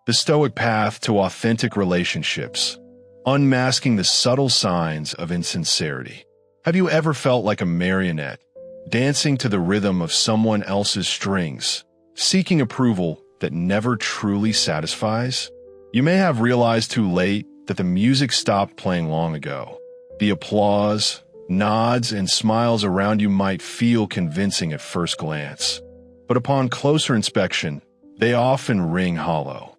The Stoic path to authentic relationships, unmasking the subtle signs of insincerity. Have you ever felt like a marionette, dancing to the rhythm of someone else's strings, seeking approval that never truly satisfies? You may have realized too late that the music stopped playing long ago. The applause, nods, and smiles around you might feel convincing at first glance, but upon closer inspection, they often ring hollow.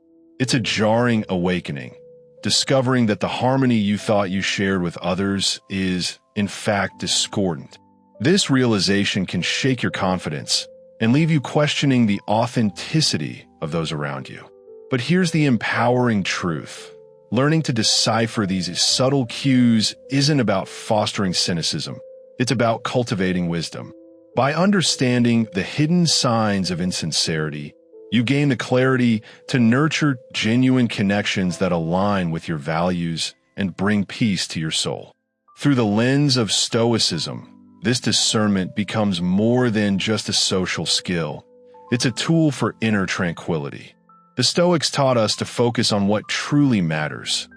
It's a jarring awakening, discovering that the harmony you thought you shared with others is, in fact, discordant. This realization can shake your confidence and leave you questioning the authenticity of those around you. But here's the empowering truth. Learning to decipher these subtle cues isn't about fostering cynicism. It's about cultivating wisdom. By understanding the hidden signs of insincerity, you gain the clarity to nurture genuine connections that align with your values and bring peace to your soul. Through the lens of Stoicism, this discernment becomes more than just a social skill. It's a tool for inner tranquility. The Stoics taught us to focus on what truly matters: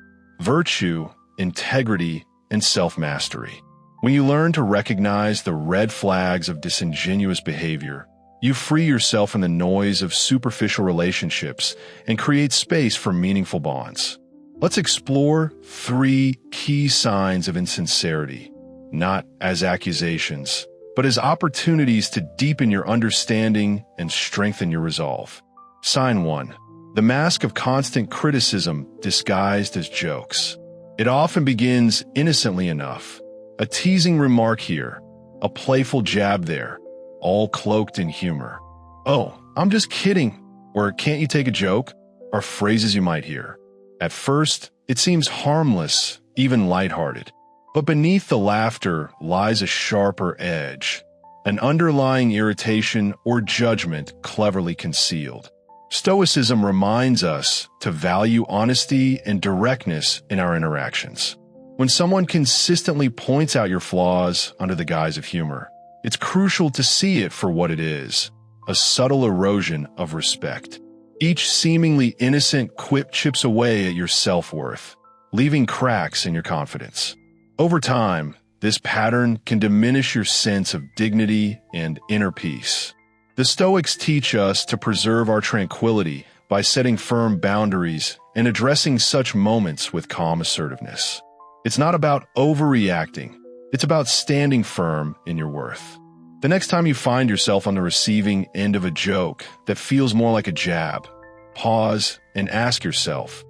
virtue, integrity, and self-mastery. When you learn to recognize the red flags of disingenuous behavior, you free yourself from the noise of superficial relationships and create space for meaningful bonds. Let's explore 3 key signs of insincerity, not as accusations, but as opportunities to deepen your understanding and strengthen your resolve. Sign 1. The mask of constant criticism disguised as jokes. It often begins innocently enough. A teasing remark here, a playful jab there, all cloaked in humor. "Oh, I'm just kidding," or "Can't you take a joke?" are phrases you might hear. At first, it seems harmless, even lighthearted. But beneath the laughter lies a sharper edge, an underlying irritation or judgment cleverly concealed. Stoicism reminds us to value honesty and directness in our interactions. When someone consistently points out your flaws under the guise of humor, it's crucial to see it for what it is: a subtle erosion of respect. Each seemingly innocent quip chips away at your self-worth, leaving cracks in your confidence. Over time, this pattern can diminish your sense of dignity and inner peace. The Stoics teach us to preserve our tranquility by setting firm boundaries and addressing such moments with calm assertiveness. It's not about overreacting. It's about standing firm in your worth. The next time you find yourself on the receiving end of a joke that feels more like a jab, pause and ask yourself,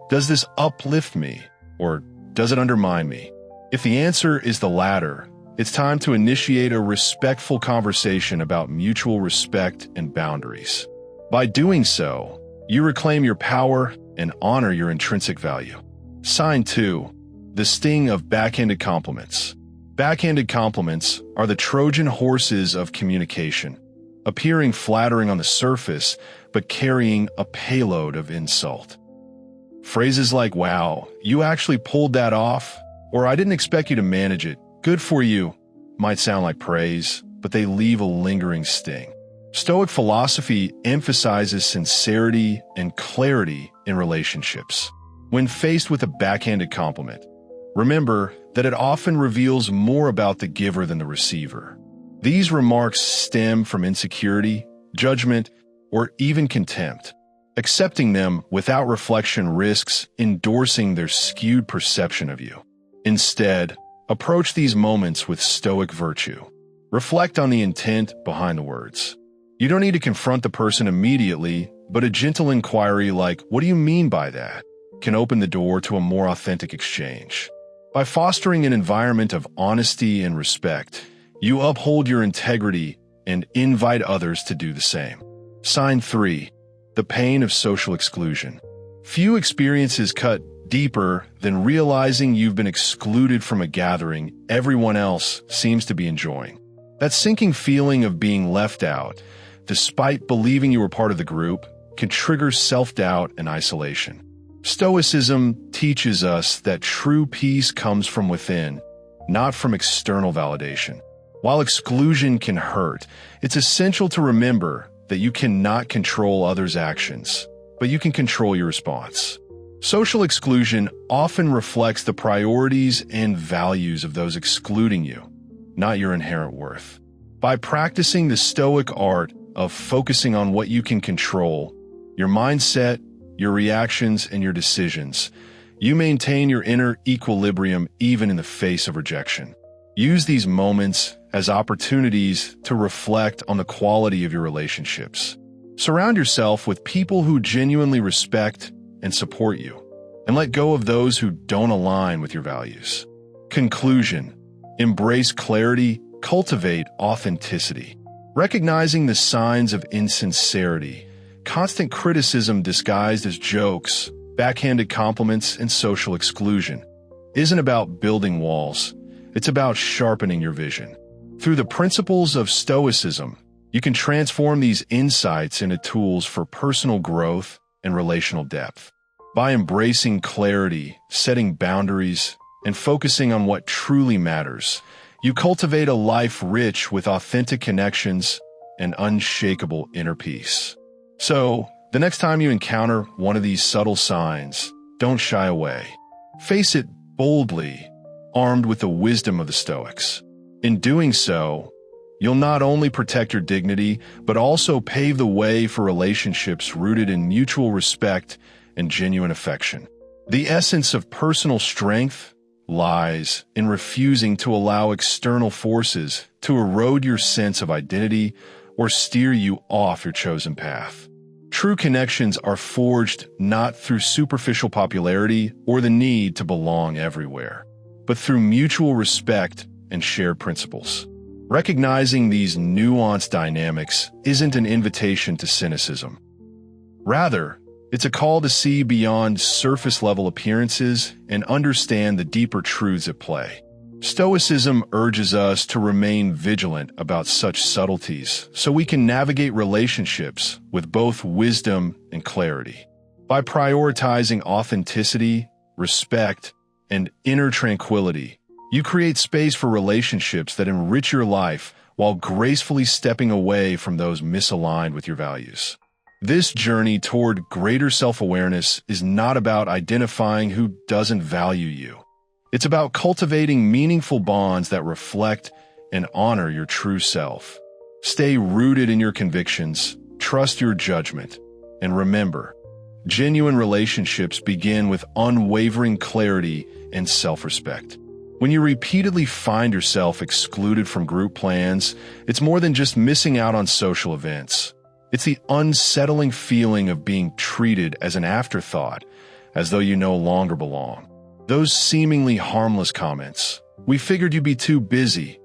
does this uplift me or does it undermine me? If the answer is the latter, it's time to initiate a respectful conversation about mutual respect and boundaries. By doing so, you reclaim your power and honor your intrinsic value. Sign 2. The sting of backhanded compliments. Backhanded compliments are the Trojan horses of communication, appearing flattering on the surface, but carrying a payload of insult. Phrases like, "Wow, you actually pulled that off," or "I didn't expect you to manage it, good for you," might sound like praise, but they leave a lingering sting. Stoic philosophy emphasizes sincerity and clarity in relationships. When faced with a backhanded compliment, remember that it often reveals more about the giver than the receiver. These remarks stem from insecurity, judgment, or even contempt. Accepting them without reflection risks endorsing their skewed perception of you. Instead, approach these moments with Stoic virtue. Reflect on the intent behind the words. You don't need to confront the person immediately, but a gentle inquiry like, "What do you mean by that?" can open the door to a more authentic exchange. By fostering an environment of honesty and respect, you uphold your integrity and invite others to do the same. Sign 3. The pain of social exclusion. Few experiences cut deeper than realizing you've been excluded from a gathering everyone else seems to be enjoying. That sinking feeling of being left out, despite believing you were part of the group, can trigger self-doubt and isolation. Stoicism teaches us that true peace comes from within, not from external validation. While exclusion can hurt, it's essential to remember that you cannot control others' actions, but you can control your response. Social exclusion often reflects the priorities and values of those excluding you, not your inherent worth. By practicing the Stoic art of focusing on what you can control, your mindset, your reactions, and your decisions, you maintain your inner equilibrium even in the face of rejection. Use these moments as opportunities to reflect on the quality of your relationships. Surround yourself with people who genuinely respect and support you, and let go of those who don't align with your values. Conclusion: embrace clarity, cultivate authenticity. Recognizing the signs of insincerity, constant criticism disguised as jokes, backhanded compliments, and social exclusion isn't about building walls. It's about sharpening your vision. Through the principles of Stoicism, you can transform these insights into tools for personal growth and relational depth. By embracing clarity, setting boundaries, and focusing on what truly matters, you cultivate a life rich with authentic connections and unshakable inner peace. So, the next time you encounter one of these subtle signs, don't shy away. Face it boldly, armed with the wisdom of the Stoics. In doing so, you'll not only protect your dignity, but also pave the way for relationships rooted in mutual respect and genuine affection. The essence of personal strength lies in refusing to allow external forces to erode your sense of identity or steer you off your chosen path. True connections are forged not through superficial popularity or the need to belong everywhere, but through mutual respect and shared principles. Recognizing these nuanced dynamics isn't an invitation to cynicism. Rather, it's a call to see beyond surface-level appearances and understand the deeper truths at play. Stoicism urges us to remain vigilant about such subtleties so we can navigate relationships with both wisdom and clarity. By prioritizing authenticity, respect, and inner tranquility, you create space for relationships that enrich your life while gracefully stepping away from those misaligned with your values. This journey toward greater self-awareness is not about identifying who doesn't value you. It's about cultivating meaningful bonds that reflect and honor your true self. Stay rooted in your convictions, trust your judgment, and remember, genuine relationships begin with unwavering clarity and self-respect. When you repeatedly find yourself excluded from group plans, it's more than just missing out on social events. It's the unsettling feeling of being treated as an afterthought, as though you no longer belong. Those seemingly harmless comments, "We figured you'd be too busy,"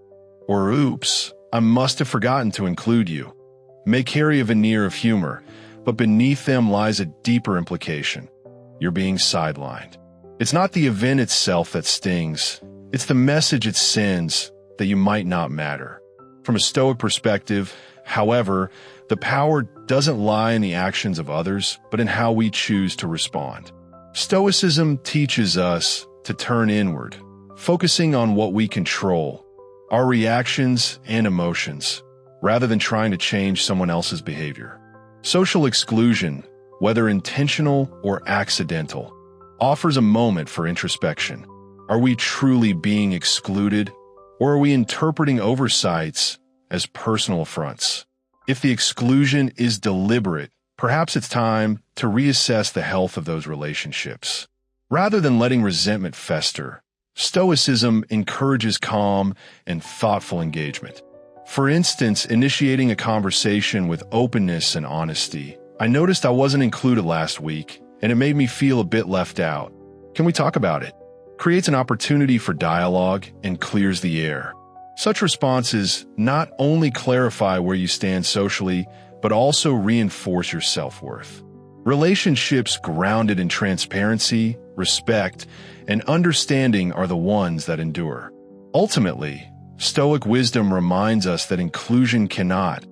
or "Oops, I must have forgotten to include you," may carry a veneer of humor, but beneath them lies a deeper implication. You're being sidelined. It's not the event itself that stings. It's the message it sends that you might not matter. From a Stoic perspective, however, the power doesn't lie in the actions of others, but in how we choose to respond. Stoicism teaches us to turn inward, focusing on what we control, our reactions and emotions, rather than trying to change someone else's behavior. Social exclusion, whether intentional or accidental, offers a moment for introspection. Are we truly being excluded, or are we interpreting oversights as personal affronts? If the exclusion is deliberate, perhaps it's time to reassess the health of those relationships. Rather than letting resentment fester, Stoicism encourages calm and thoughtful engagement. For instance, initiating a conversation with openness and honesty. "I noticed I wasn't included last week, and it made me feel a bit left out. Can we talk about it?" Creates an opportunity for dialogue and clears the air. Such responses not only clarify where you stand socially, but also reinforce your self-worth. Relationships grounded in transparency, respect, and understanding are the ones that endure. Ultimately, Stoic wisdom reminds us that inclusion cannot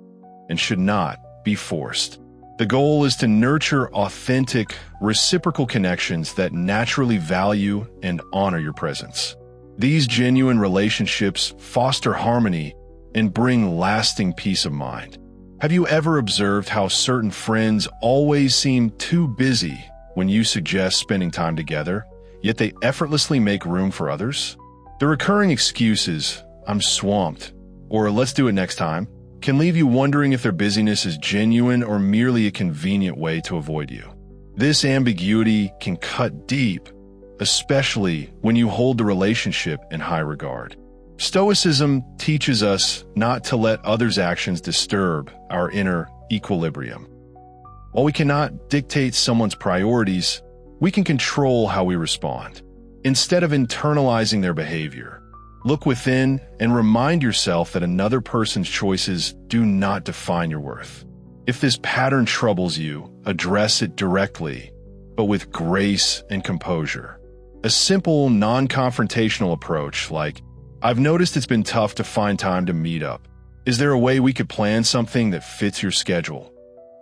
and should not be forced. The goal is to nurture authentic, reciprocal connections that naturally value and honor your presence. These genuine relationships foster harmony and bring lasting peace of mind. Have you ever observed how certain friends always seem too busy when you suggest spending time together, yet they effortlessly make room for others? The recurring excuses, "I'm swamped," or "let's do it next time," can leave you wondering if their busyness is genuine or merely a convenient way to avoid you. This ambiguity can cut deep, especially when you hold the relationship in high regard. Stoicism teaches us not to let others' actions disturb our inner equilibrium. While we cannot dictate someone's priorities, we can control how we respond. Instead of internalizing their behavior, look within and remind yourself that another person's choices do not define your worth. If this pattern troubles you, address it directly, but with grace and composure. A simple, non-confrontational approach like, "I've noticed it's been tough to find time to meet up. Is there a way we could plan something that fits your schedule?"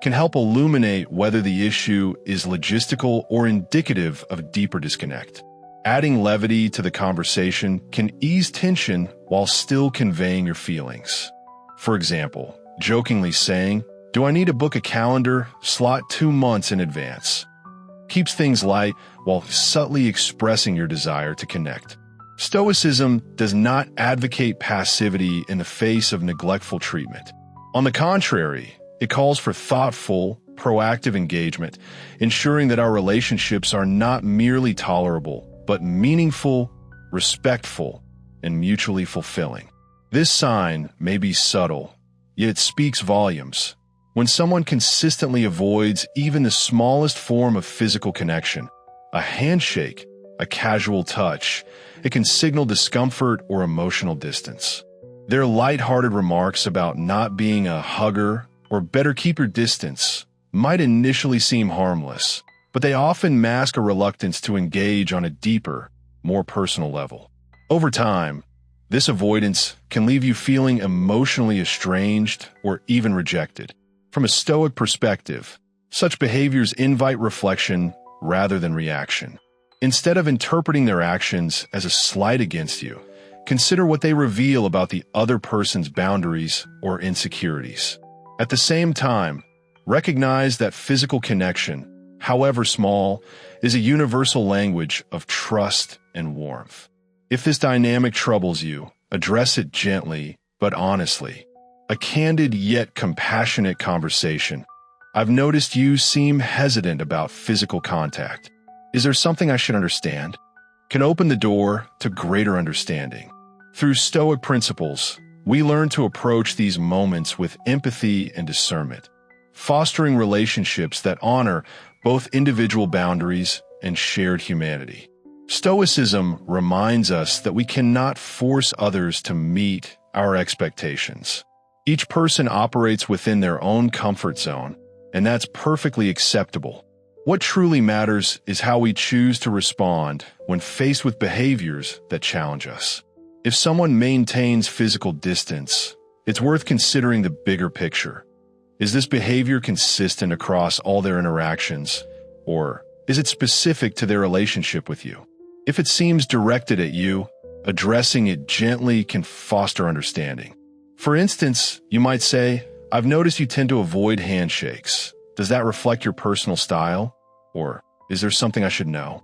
can help illuminate whether the issue is logistical or indicative of deeper disconnect. Adding levity to the conversation can ease tension while still conveying your feelings. For example, jokingly saying, "Do I need to book a calendar slot 2 months in advance?" keeps things light while subtly expressing your desire to connect. Stoicism does not advocate passivity in the face of neglectful treatment. On the contrary, it calls for thoughtful, proactive engagement, ensuring that our relationships are not merely tolerable, but meaningful, respectful, and mutually fulfilling. This sign may be subtle, yet it speaks volumes. When someone consistently avoids even the smallest form of physical connection, a handshake, a casual touch, it can signal discomfort or emotional distance. Their lighthearted remarks about not being a hugger or better keep your distance might initially seem harmless, but they often mask a reluctance to engage on a deeper, more personal level. Over time, this avoidance can leave you feeling emotionally estranged or even rejected. From a Stoic perspective, such behaviors invite reflection rather than reaction. Instead of interpreting their actions as a slight against you, consider what they reveal about the other person's boundaries or insecurities. At the same time, recognize that physical connection, however small, is a universal language of trust and warmth. If this dynamic troubles you, address it gently but honestly. A candid yet compassionate conversation. "I've noticed you seem hesitant about physical contact. Is there something I should understand?" can open the door to greater understanding. Through Stoic principles, we learn to approach these moments with empathy and discernment, fostering relationships that honor both individual boundaries and shared humanity. Stoicism reminds us that we cannot force others to meet our expectations. Each person operates within their own comfort zone, and that's perfectly acceptable. What truly matters is how we choose to respond when faced with behaviors that challenge us. If someone maintains physical distance, it's worth considering the bigger picture. Is this behavior consistent across all their interactions, or is it specific to their relationship with you? If it seems directed at you, addressing it gently can foster understanding. For instance, you might say, "I've noticed you tend to avoid handshakes. Does that reflect your personal style? Or is there something I should know?"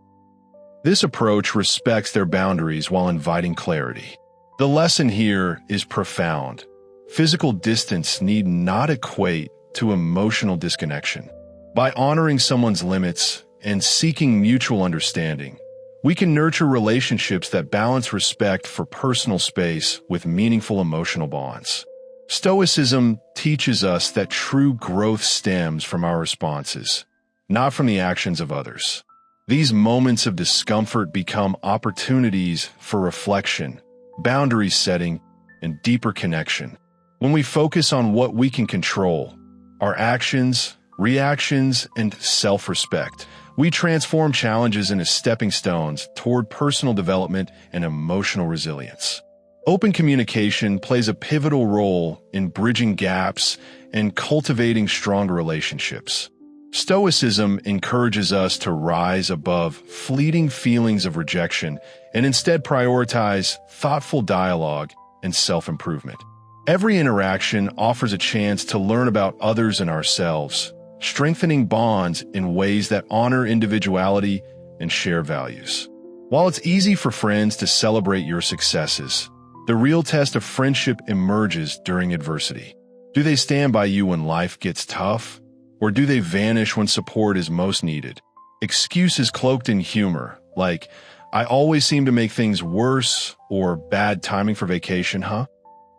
This approach respects their boundaries while inviting clarity. The lesson here is profound. Physical distance need not equate to emotional disconnection. By honoring someone's limits and seeking mutual understanding, we can nurture relationships that balance respect for personal space with meaningful emotional bonds. Stoicism teaches us that true growth stems from our responses, not from the actions of others. These moments of discomfort become opportunities for reflection, boundary setting, and deeper connection. When we focus on what we can control, our actions, reactions, and self-respect, we transform challenges into stepping stones toward personal development and emotional resilience. Open communication plays a pivotal role in bridging gaps and cultivating stronger relationships. Stoicism encourages us to rise above fleeting feelings of rejection and instead prioritize thoughtful dialogue and self-improvement. Every interaction offers a chance to learn about others and ourselves, strengthening bonds in ways that honor individuality and share values. While it's easy for friends to celebrate your successes, the real test of friendship emerges during adversity. Do they stand by you when life gets tough? Or do they vanish when support is most needed? Excuses cloaked in humor, like, "I always seem to make things worse," or "bad timing for vacation, huh?"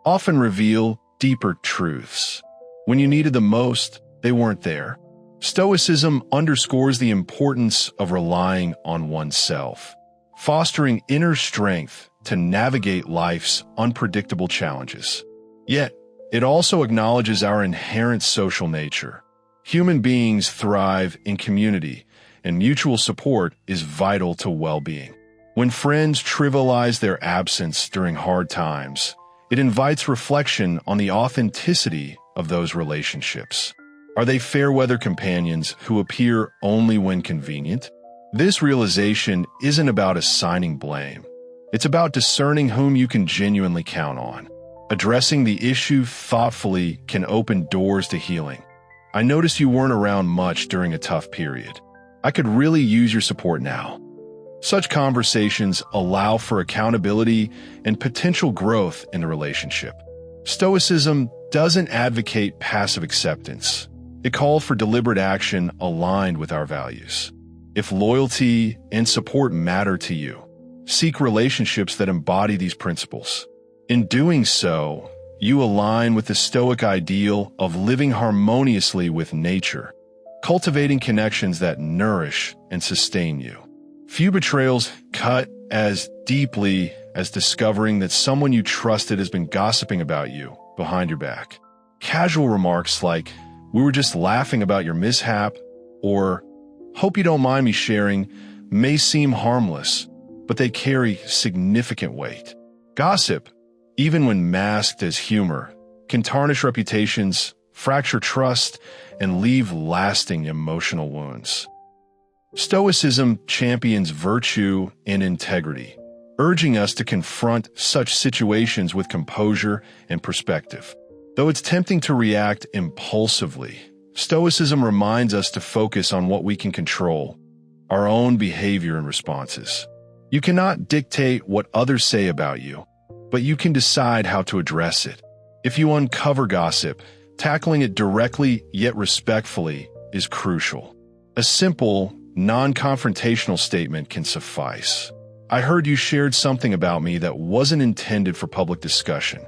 often reveal deeper truths. When you needed them most, they weren't there. Stoicism underscores the importance of relying on oneself, fostering inner strength to navigate life's unpredictable challenges. Yet, it also acknowledges our inherent social nature. Human beings thrive in community, and mutual support is vital to well-being. When friends trivialize their absence during hard times, it invites reflection on the authenticity of those relationships. Are they fair-weather companions who appear only when convenient? This realization isn't about assigning blame. It's about discerning whom you can genuinely count on. Addressing the issue thoughtfully can open doors to healing. "I noticed you weren't around much during a tough period. I could really use your support now." Such conversations allow for accountability and potential growth in the relationship. Stoicism doesn't advocate passive acceptance. It calls for deliberate action aligned with our values. If loyalty and support matter to you, seek relationships that embody these principles. In doing so, you align with the Stoic ideal of living harmoniously with nature, cultivating connections that nourish and sustain you. Few betrayals cut as deeply as discovering that someone you trusted has been gossiping about you behind your back. Casual remarks like, "We were just laughing about your mishap," or "Hope you don't mind me sharing," may seem harmless, but they carry significant weight. Gossip, even when masked as humor, can tarnish reputations, fracture trust, and leave lasting emotional wounds. Stoicism champions virtue and integrity, urging us to confront such situations with composure and perspective. Though it's tempting to react impulsively, Stoicism reminds us to focus on what we can control, our own behavior and responses. You cannot dictate what others say about you, but you can decide how to address it. If you uncover gossip, tackling it directly yet respectfully is crucial. A simple, non-confrontational statement can suffice. "I heard you shared something about me that wasn't intended for public discussion."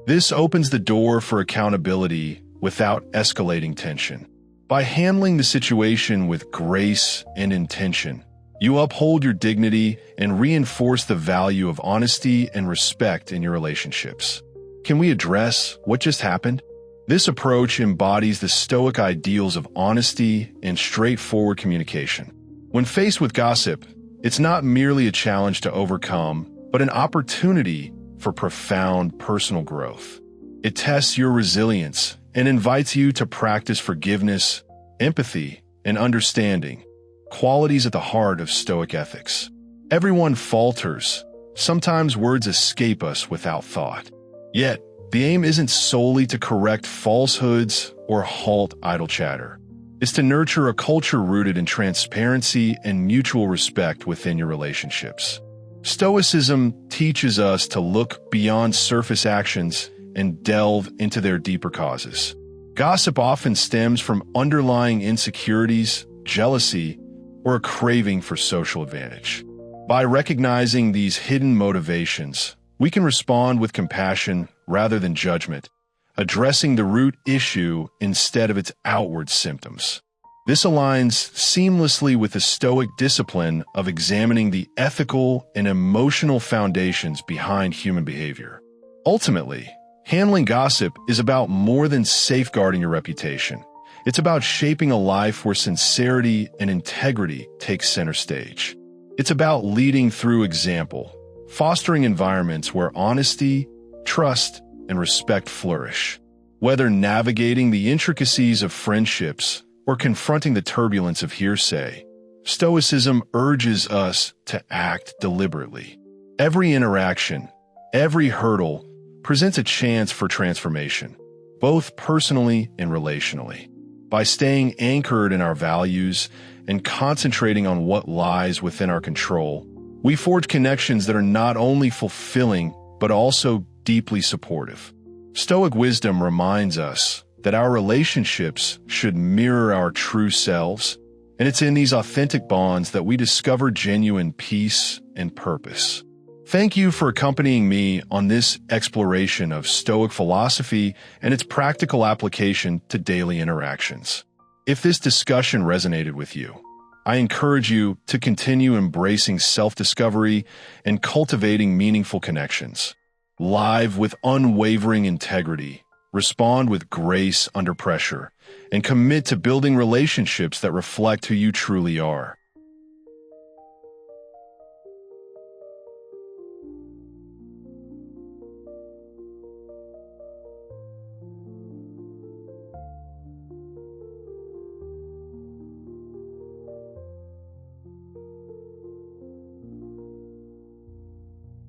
This opens the door for accountability without escalating tension. By handling the situation with grace and intention, you uphold your dignity and reinforce the value of honesty and respect in your relationships. Can we address what just happened? This approach embodies the Stoic ideals of honesty and straightforward communication. When faced with gossip, it's not merely a challenge to overcome, but an opportunity for profound personal growth. It tests your resilience and invites you to practice forgiveness, empathy, and understanding, qualities at the heart of Stoic ethics. Everyone falters. Sometimes words escape us without thought. Yet, the aim isn't solely to correct falsehoods or halt idle chatter. It's to nurture a culture rooted in transparency and mutual respect within your relationships. Stoicism teaches us to look beyond surface actions and delve into their deeper causes. Gossip often stems from underlying insecurities, jealousy, or a craving for social advantage. By recognizing these hidden motivations, we can respond with compassion rather than judgment, addressing the root issue instead of its outward symptoms. This aligns seamlessly with the Stoic discipline of examining the ethical and emotional foundations behind human behavior. Ultimately, handling gossip is about more than safeguarding your reputation. It's about shaping a life where sincerity and integrity take center stage. It's about leading through example, fostering environments where honesty, trust, and respect flourish. Whether navigating the intricacies of friendships or confronting the turbulence of hearsay, Stoicism urges us to act deliberately. Every interaction, every hurdle presents a chance for transformation, both personally and relationally. By staying anchored in our values and concentrating on what lies within our control, we forge connections that are not only fulfilling, but also deeply supportive. Stoic wisdom reminds us that our relationships should mirror our true selves, and it's in these authentic bonds that we discover genuine peace and purpose. Thank you for accompanying me on this exploration of Stoic philosophy and its practical application to daily interactions. If this discussion resonated with you, I encourage you to continue embracing self-discovery and cultivating meaningful connections. Live with unwavering integrity, respond with grace under pressure, and commit to building relationships that reflect who you truly are.